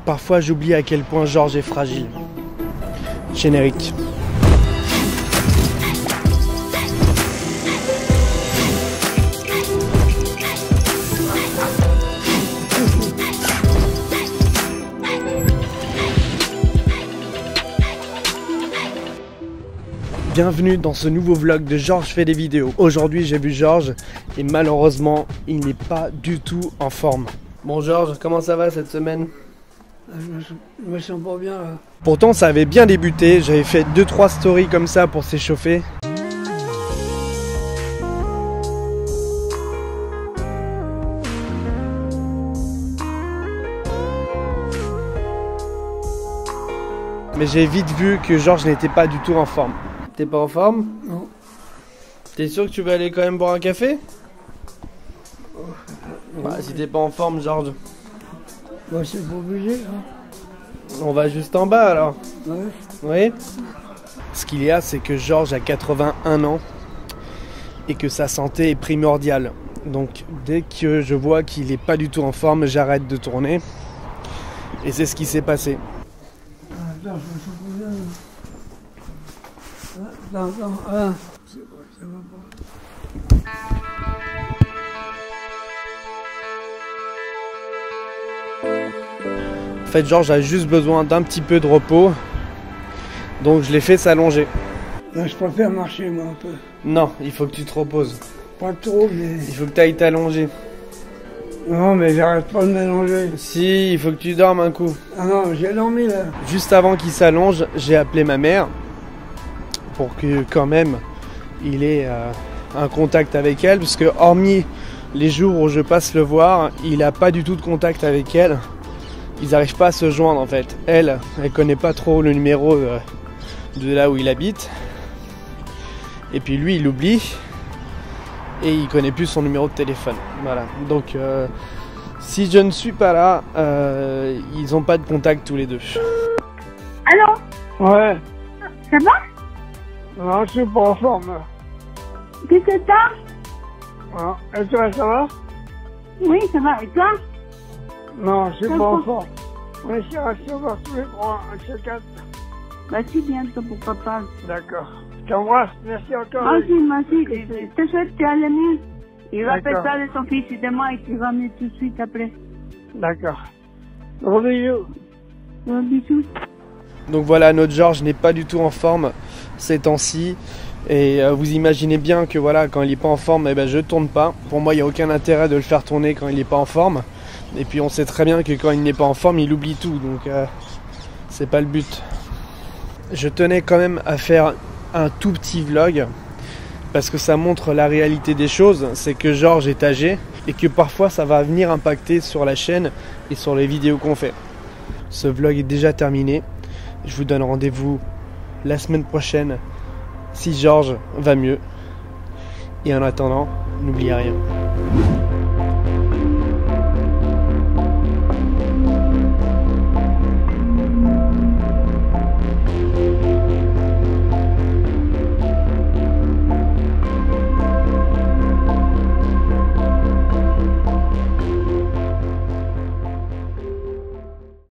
Parfois j'oublie à quel point Georges est fragile. Générique. Bienvenue dans ce nouveau vlog de Georges fait des vidéos. Aujourd'hui j'ai vu Georges et malheureusement il n'est pas du tout en forme. Bon Georges, comment ça va cette semaine? Je me sens pas bien là. Pourtant ça avait bien débuté, j'avais fait 2-3 stories comme ça pour s'échauffer. Mais j'ai vite vu que Georges n'était pas du tout en forme. T'es pas en forme? Non. T'es sûr que tu veux aller quand même boire un café? Bah, si t'es pas en forme, Georges. Bah, c'est pas obligé, hein. On va juste en bas alors. Ouais. Oui. Ce qu'il y a, c'est que Georges a 81 ans et que sa santé est primordiale. Donc dès que je vois qu'il est pas du tout en forme, j'arrête de tourner. Et c'est ce qui s'est passé. Attends, je me sens pas bien. Attends. C'est bon, ça va pas. En fait, Georges a juste besoin d'un petit peu de repos. Donc je l'ai fait s'allonger. Là, je préfère marcher, moi, un peu. Non, il faut que tu te reposes. Pas trop, mais... Il faut que tu ailles t'allonger. Non, mais j'arrête pas de mélanger. Si, il faut que tu dormes un coup. Ah non, j'ai dormi, là. Juste avant qu'il s'allonge, j'ai appelé ma mère pour que quand même il ait un contact avec elle, parce que hormis les jours où je passe le voir, il a pas du tout de contact avec elle. Ils n'arrivent pas à se joindre en fait. Elle connaît pas trop le numéro de là où il habite. Et puis lui, il oublie. Et il connaît plus son numéro de téléphone. Voilà. Donc si je ne suis pas là, ils n'ont pas de contact tous les deux. Allô? Ouais. Ça va? Non, je suis pas en forme. Qu'est-ce que t'as? Ah, et toi, ça va? Oui, ça va. Et toi? Non, je suis pas en forme. On est sur tous les trois, un chez quatre. Bah si, bien toi pour papa. D'accord. Je t'embrasse, merci encore. Moi aussi. Je te souhaite que tu ailles mieux. Il va faire D'accord. ça de son fils et de moi et tu vas mieux tout de suite après. D'accord. Gros bisous. Bon, bisous. Donc voilà, notre Georges n'est pas du tout en forme ces temps-ci. Et vous imaginez bien que voilà, quand il n'est pas en forme, eh ben, je tourne pas. Pour moi, il n'y a aucun intérêt de le faire tourner quand il n'est pas en forme. Et puis on sait très bien que quand il n'est pas en forme, il oublie tout. Donc c'est pas le but. Je tenais quand même à faire un tout petit vlog. Parce que ça montre la réalité des choses. C'est que Georges est âgé. Et que parfois ça va venir impacter sur la chaîne et sur les vidéos qu'on fait. Ce vlog est déjà terminé. Je vous donne rendez-vous la semaine prochaine si Georges va mieux. Et en attendant, n'oubliez rien.